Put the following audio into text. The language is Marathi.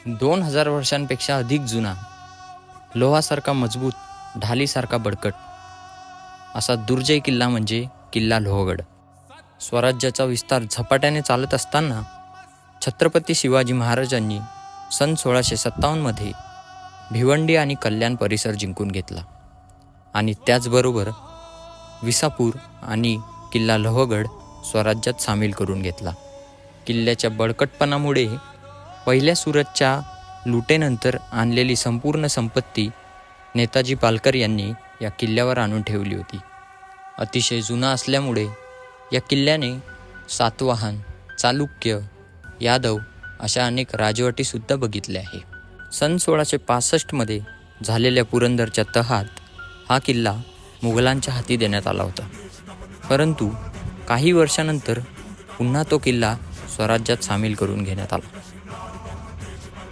2000 वर्षांपेक्षा अधिक जुना, लोहासारखा मजबूत, ढालीसारखा बळकट असा दुर्जय किल्ला म्हणजे किल्ला लोहगड. स्वराज्याचा विस्तार झपाट्याने चालत असताना छत्रपती शिवाजी महाराजांनी सन 1657मध्ये भिवंडी आणि कल्याण परिसर जिंकून घेतला आणि त्याचबरोबर विसापूर आणि किल्ला लोहगड स्वराज्यात सामील करून घेतला. किल्ल्याच्या बळकटपणामुळे पहिल्या सुरतच्या लुटेनंतर आणलेली संपूर्ण संपत्ती नेताजी पालकर यांनी या किल्ल्यावर आणून ठेवली होती. अतिशय जुना असल्यामुळे या किल्ल्याने सातवाहन, चालुक्य, यादव अशा अनेक राजवटीसुद्धा बघितल्या आहे. सन 1665मध्ये झालेल्या पुरंदरच्या तहात हा किल्ला मुघलांच्या हाती देण्यात आला होता. परंतु काही वर्षानंतर पुन्हा तो किल्ला स्वराज्यात सामील करून घेण्यात आला.